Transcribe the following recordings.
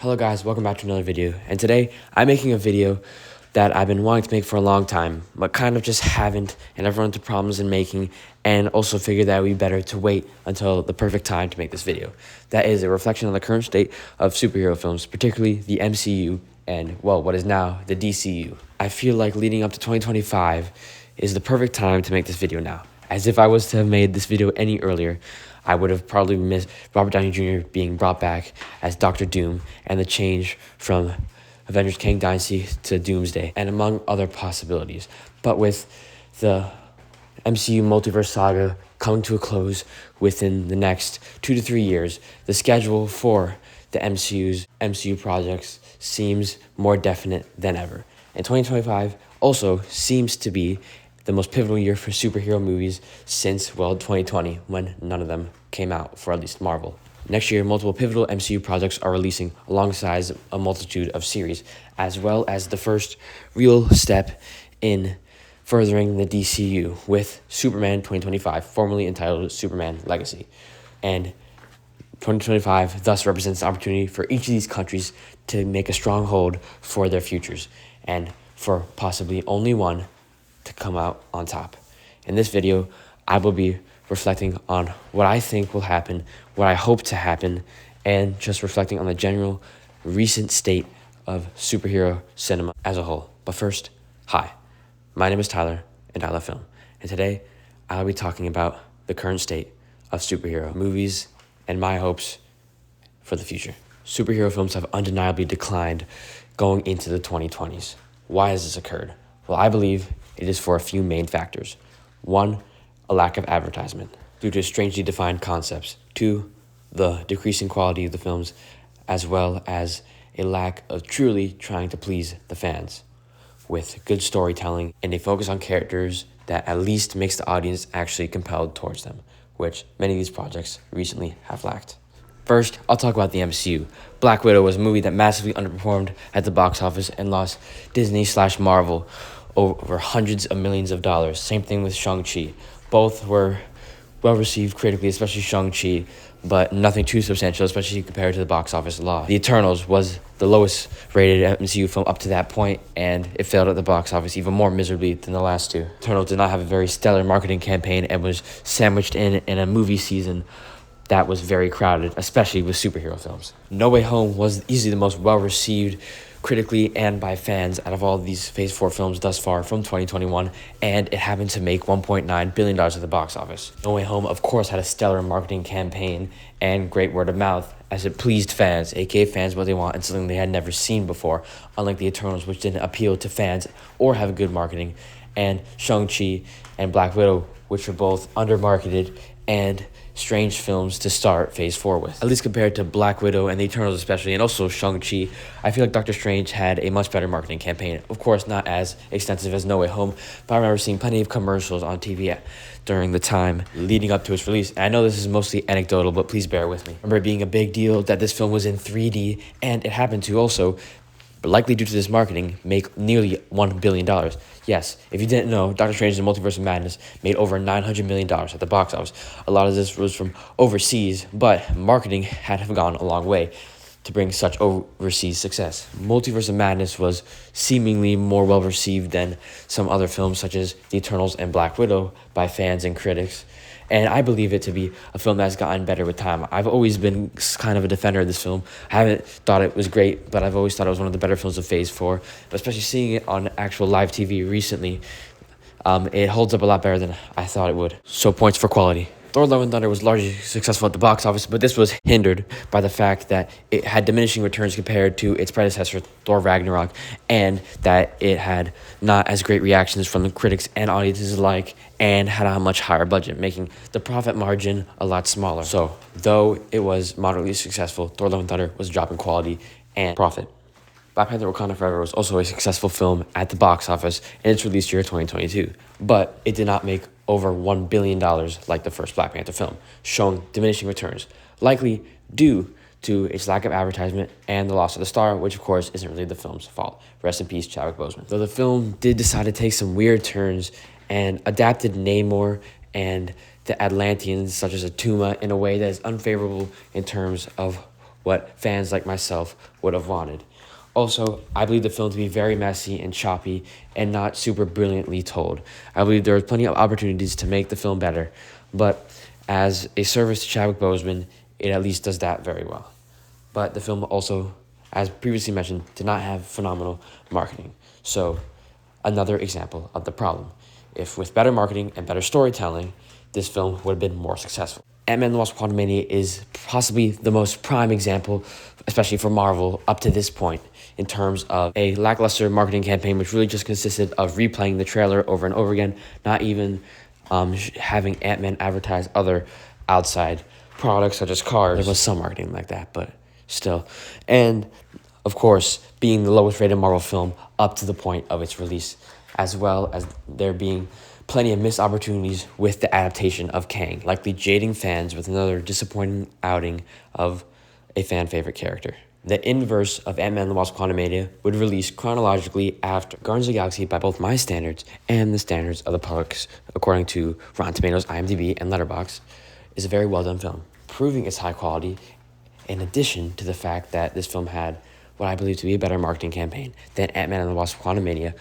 Hello guys, welcome back to another video, and today I'm making a video that I've been wanting to make for a long time, but kind of just haven't, and I've run into problems in making, and also figured that it would be better to wait until the perfect time to make this video. That is a reflection on the current state of superhero films, particularly the MCU, and well, what is now the DCU. I feel like leading up to 2025 is the perfect time to make this video now, as if I was to have made this video any earlier, I would have probably missed Robert Downey Jr. being brought back as Doctor Doom and the change from Avengers Kang Dynasty to Doomsday, and among other possibilities. But with the MCU multiverse saga coming to a close within the next 2 to 3 years, the schedule for the MCU projects seems more definite than ever. And 2025 also seems to be the most pivotal year for superhero movies since, well, 2020, when none of them came out, for at least Marvel. Next year, multiple pivotal MCU projects are releasing alongside a multitude of series, as well as the first real step in furthering the DCU with Superman 2025, formerly entitled Superman Legacy. And 2025 thus represents the opportunity for each of these countries to make a stronghold for their futures, and for possibly only one to come out on top. In this video, I will be reflecting on what I think will happen, what I hope to happen, and just reflecting on the general recent state of superhero cinema as a whole. But first, hi, my name is Tyler, and I love film. And today, I'll be talking about the current state of superhero movies and my hopes for the future. Superhero films have undeniably declined going into the 2020s. Why has this occurred? Well, I believe it is for a few main factors. 1, a lack of advertisement due to strangely defined concepts. 2, the decreasing quality of the films, as well as a lack of truly trying to please the fans with good storytelling and a focus on characters that at least makes the audience actually compelled towards them, which many of these projects recently have lacked. First, I'll talk about the MCU. Black Widow was a movie that massively underperformed at the box office and lost Disney/Marvel over hundreds of millions of dollars. Same thing with Shang-Chi. Both were well received critically, especially Shang-Chi, but nothing too substantial, especially compared to the box office loss. The Eternals was the lowest rated MCU film up to that point, and it failed at the box office even more miserably than the last two. Eternals did not have a very stellar marketing campaign and was sandwiched in a movie season that was very crowded, especially with superhero films. No Way Home was easily the most well-received critically and by fans out of all of these Phase 4 films thus far from 2021, and it happened to make $1.9 billion at the box office. No Way Home, of course, had a stellar marketing campaign and great word of mouth, as it pleased fans. It gave fans what they want and something they had never seen before, unlike the Eternals, which didn't appeal to fans or have good marketing, and Shang-Chi and Black Widow, which were both under-marketed and strange films to start Phase 4 with. At least compared to Black Widow and the Eternals especially, and also Shang-Chi, I feel like Doctor Strange had a much better marketing campaign. Of course, not as extensive as No Way Home, but I remember seeing plenty of commercials on TV during the time leading up to its release. And I know this is mostly anecdotal, but please bear with me. I remember it being a big deal that this film was in 3D, and it happened to also, but likely due to this marketing, make nearly $1 billion. Yes, if you didn't know, Doctor Strange and the Multiverse of Madness made over $900 million at the box office. A lot of this was from overseas, but marketing had to have gone a long way to bring such overseas success. Multiverse of Madness was seemingly more well-received than some other films such as The Eternals and Black Widow by fans and critics. And I believe it to be a film that's gotten better with time. I've always been kind of a defender of this film. I haven't thought it was great, but I've always thought it was one of the better films of Phase 4. But especially seeing it on actual live TV recently, it holds up a lot better than I thought it would. So points for quality. Thor: Love and Thunder was largely successful at the box office, but this was hindered by the fact that it had diminishing returns compared to its predecessor, Thor: Ragnarok, and that it had not as great reactions from the critics and audiences alike, and had a much higher budget, making the profit margin a lot smaller. So, though it was moderately successful, Thor: Love and Thunder was dropping quality and profit. Black Panther: Wakanda Forever was also a successful film at the box office in its release year 2022, but it did not make over $1 billion like the first Black Panther film, showing diminishing returns, likely due to its lack of advertisement and the loss of the star, which of course isn't really the film's fault. Rest in peace, Chadwick Boseman. Though the film did decide to take some weird turns and adapted Namor and the Atlanteans, such as Atuma, in a way that is unfavorable in terms of what fans like myself would have wanted. Also, I believe the film to be very messy and choppy and not super brilliantly told. I believe there are plenty of opportunities to make the film better, but as a service to Chadwick Boseman, it at least does that very well. But the film also, as previously mentioned, did not have phenomenal marketing. So, another example of the problem. If with better marketing and better storytelling, this film would have been more successful. Ant-Man and the Wasp: Quantumania is possibly the most prime example, especially for Marvel, up to this point, in terms of a lackluster marketing campaign, which really just consisted of replaying the trailer over and over again, not even having Ant-Man advertise other outside products such as cars. There was some marketing like that, but still. And, of course, being the lowest rated Marvel film up to the point of its release, as well as there being plenty of missed opportunities with the adaptation of Kang, likely jading fans with another disappointing outing of a fan favorite character. The inverse of Ant-Man and the Wasp: Quantumania would release chronologically after Guardians of the Galaxy by both my standards and the standards of the public, according to Rotten Tomatoes, IMDb, and Letterboxd, is a very well done film, proving its high quality, in addition to the fact that this film had what I believe to be a better marketing campaign than Ant-Man and the Wasp: Quantumania,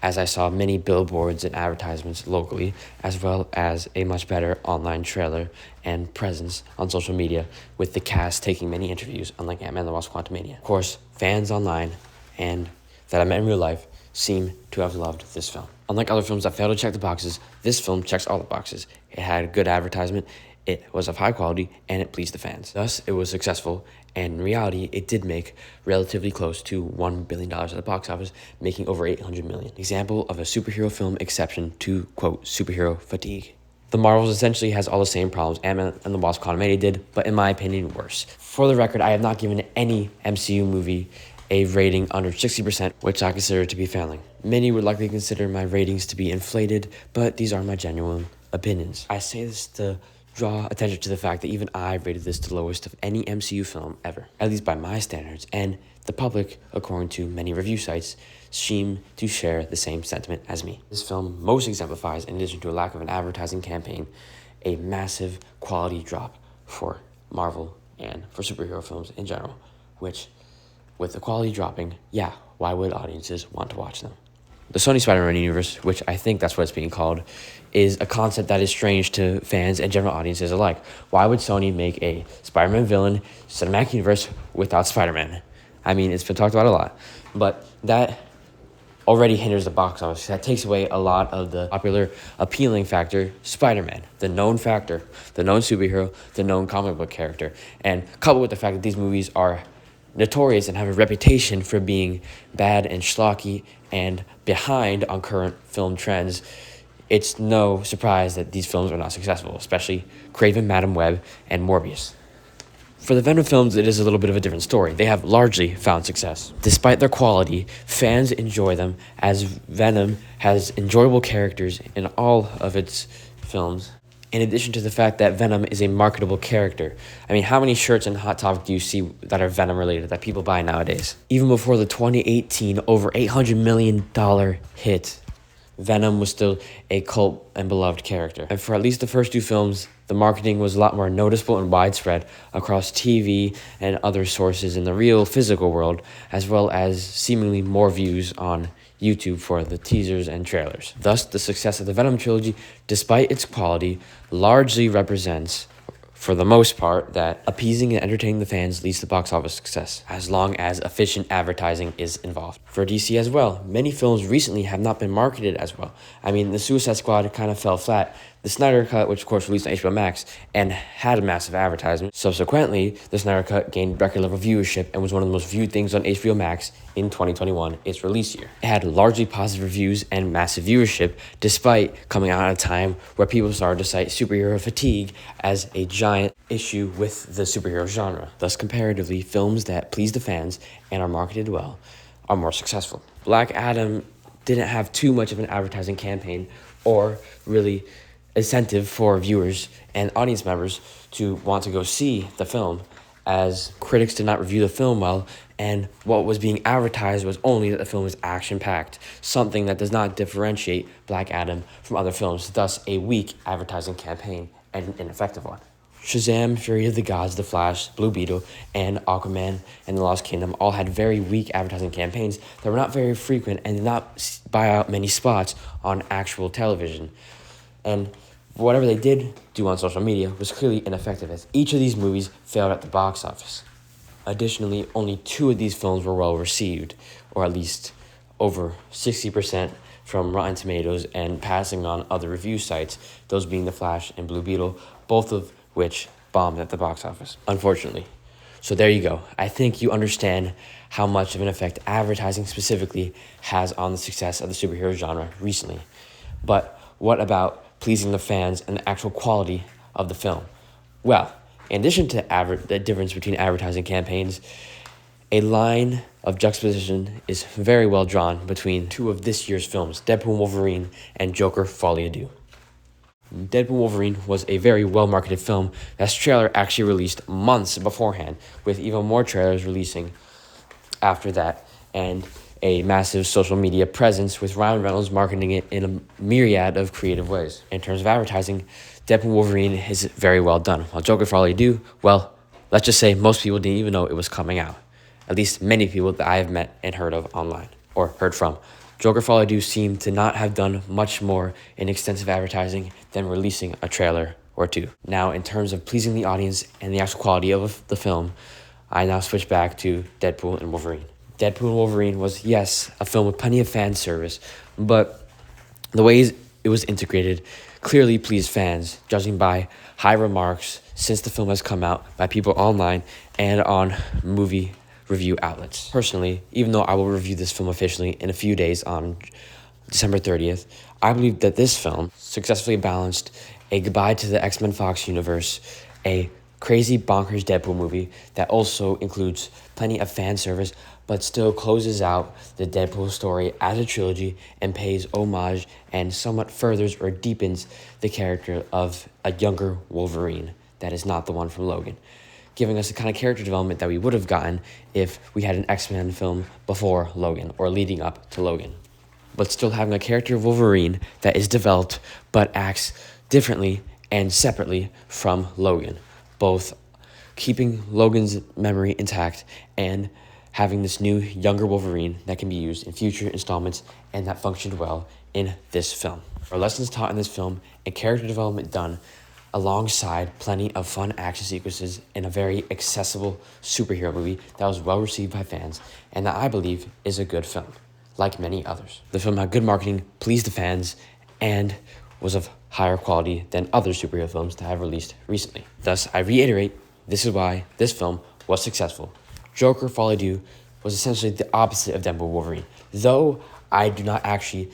as I saw many billboards and advertisements locally, as well as a much better online trailer and presence on social media, with the cast taking many interviews, unlike Ant-Man and the Wasp: Quantumania. Of course, fans online and that I met in real life seem to have loved this film. Unlike other films that fail to check the boxes, this film checks all the boxes. It had good advertisement, it was of high quality, and it pleased the fans. Thus, it was successful, and in reality, it did make relatively close to $1 billion at the box office, making over $800 million. Example of a superhero film exception to, quote, superhero fatigue. The Marvels essentially has all the same problems Ant-Man and the Wasp: Quantumania did, but in my opinion, worse. For the record, I have not given any MCU movie a rating under 60%, which I consider to be failing. Many would likely consider my ratings to be inflated, but these are my genuine opinions. I say this to draw attention to the fact that even I rated this the lowest of any MCU film ever, at least by my standards, and the public, according to many review sites, seem to share the same sentiment as me. This film most exemplifies, in addition to a lack of an advertising campaign, a massive quality drop for Marvel and for superhero films in general, which, with the quality dropping, yeah, why would audiences want to watch them? The Sony Spider-Man universe, which I think that's what it's being called, is a concept that is strange to fans and general audiences alike. Why would Sony make a Spider-Man villain cinematic universe without Spider-Man? I mean, it's been talked about a lot, but that already hinders the box office. That takes away a lot of the popular appealing factor, Spider-Man, the known factor, the known superhero, the known comic book character. And coupled with the fact that these movies are notorious and have a reputation for being bad and schlocky and behind on current film trends, it's no surprise that these films are not successful, especially Craven, Madam Web, and Morbius. For the Venom films, it is a little bit of a different story. They have largely found success. Despite their quality, fans enjoy them, as Venom has enjoyable characters in all of its films, in addition to the fact that Venom is a marketable character. I mean, how many shirts and Hot Topic do you see that are Venom related that people buy nowadays? Even before the 2018 over $800 million hit, Venom was still a cult and beloved character. And for at least the first two films, the marketing was a lot more noticeable and widespread across TV and other sources in the real physical world, as well as seemingly more views on YouTube for the teasers and trailers. Thus, the success of the Venom trilogy, despite its quality, largely represents, for the most part, that appeasing and entertaining the fans leads to box office success, as long as efficient advertising is involved. For DC as well, many films recently have not been marketed as well. I mean, the Suicide Squad kind of fell flat. The Snyder Cut, which of course released on HBO Max and had a massive advertisement. Subsequently, the Snyder Cut gained record level viewership and was one of the most viewed things on HBO Max in 2021, its release year. It had largely positive reviews and massive viewership, despite coming out at a time where people started to cite superhero fatigue as a giant issue with the superhero genre. Thus, comparatively, films that please the fans and are marketed well are more successful. Black Adam didn't have too much of an advertising campaign or really incentive for viewers and audience members to want to go see the film, as critics did not review the film well, and what was being advertised was only that the film was action-packed, something that does not differentiate Black Adam from other films, thus a weak advertising campaign and an ineffective one. Shazam, Fury of the Gods, The Flash, Blue Beetle, and Aquaman and the Lost Kingdom all had very weak advertising campaigns that were not very frequent and did not buy out many spots on actual television. And whatever they did do on social media was clearly ineffective, as each of these movies failed at the box office. Additionally, only 2 of these films were well received, or at least over 60% from Rotten Tomatoes and passing on other review sites, those being The Flash and Blue Beetle, both of which bombed at the box office, unfortunately. So there you go. I think you understand how much of an effect advertising specifically has on the success of the superhero genre recently. But what about pleasing the fans and the actual quality of the film? Well, in addition to the difference between advertising campaigns, a line of juxtaposition is very well drawn between 2 of this year's films, Deadpool and Wolverine and Joker: Folie à Deux. Deadpool Wolverine was a very well-marketed film that's trailer actually released months beforehand, with even more trailers releasing after that, and a massive social media presence with Ryan Reynolds marketing it in a myriad of creative ways. In terms of advertising, Deadpool Wolverine is very well done, while Joker: Folie à Deux, well, let's just say most people didn't even know it was coming out. At least many people that I have met and heard of online, or heard from. Joker: Folie à Deux seemed to not have done much more in extensive advertising than releasing a trailer or 2. Now, in terms of pleasing the audience and the actual quality of the film, I now switch back to Deadpool and Wolverine. Deadpool and Wolverine was, yes, a film with plenty of fan service, but the ways it was integrated clearly pleased fans, judging by high remarks since the film has come out by people online and on movie review outlets. Personally, even though I will review this film officially in a few days on December 30th, I believe that this film successfully balanced a goodbye to the X-Men Fox universe, a crazy bonkers Deadpool movie that also includes plenty of fan service, but still closes out the Deadpool story as a trilogy and pays homage and somewhat furthers or deepens the character of a younger Wolverine that is not the one from Logan, giving us the kind of character development that we would have gotten if we had an X-Men film before Logan or leading up to Logan. But still having a character of Wolverine that is developed but acts differently and separately from Logan, both keeping Logan's memory intact and having this new younger Wolverine that can be used in future installments and that functioned well in this film. Our lessons taught in this film and character development done alongside plenty of fun action sequences in a very accessible superhero movie that was well received by fans and that I believe is a good film, like many others. The film had good marketing, pleased the fans, and was of higher quality than other superhero films that have released recently. Thus, I reiterate, this is why this film was successful. Joker: Folie à Deux was essentially the opposite of Deadpool Wolverine. Though I do not actually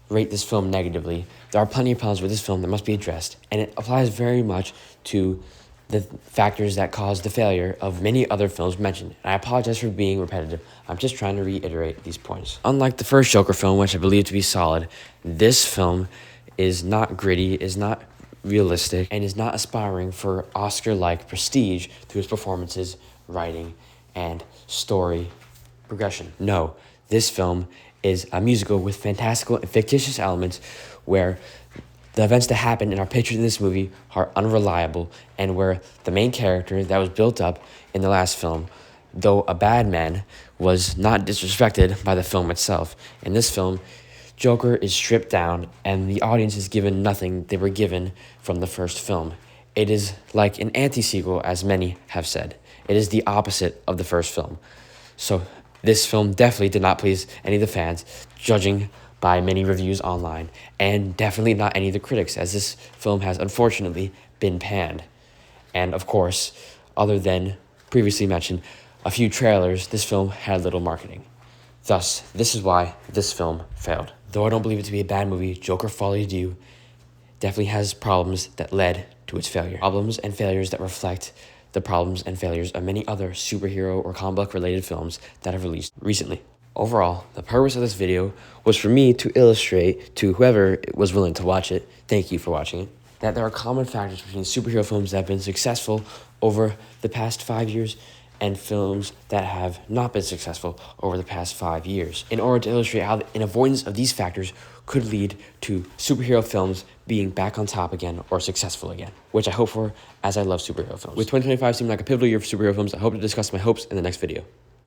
rate this film negatively, there are plenty of problems with this film that must be addressed, and it applies very much to the factors that caused the failure of many other films mentioned. And I apologize for being repetitive. I'm just trying to reiterate these points. Unlike the first Joker film, which I believe to be solid, this film is not gritty, is not realistic, and is not aspiring for Oscar-like prestige through its performances, writing, and story progression. No, this film is a musical with fantastical and fictitious elements where the events that happen and are pictured in this movie are unreliable, and where the main character that was built up in the last film, though a bad man, was not disrespected by the film itself. In this film, Joker is stripped down and the audience is given nothing they were given from the first film. It is like an anti-sequel, as many have said. It is the opposite of the first film. So this film definitely did not please any of the fans, judging by many reviews online, and definitely not any of the critics, as this film has unfortunately been panned. And of course, other than previously mentioned, a few trailers, this film had little marketing. Thus, this is why this film failed. Though I don't believe it to be a bad movie, Joker: Folie à Deux definitely has problems that led to its failure. Problems and failures that reflect the problems and failures of many other superhero or comic book related films that have released recently. Overall, the purpose of this video was for me to illustrate to whoever was willing to watch it, thank you for watching it, that there are common factors between superhero films that have been successful over the past 5 years and films that have not been successful over the past 5 years, in order to illustrate how an avoidance of these factors could lead to superhero films being back on top again or successful again, which I hope for, as I love superhero films. With 2025 seeming like a pivotal year for superhero films, I hope to discuss my hopes in the next video.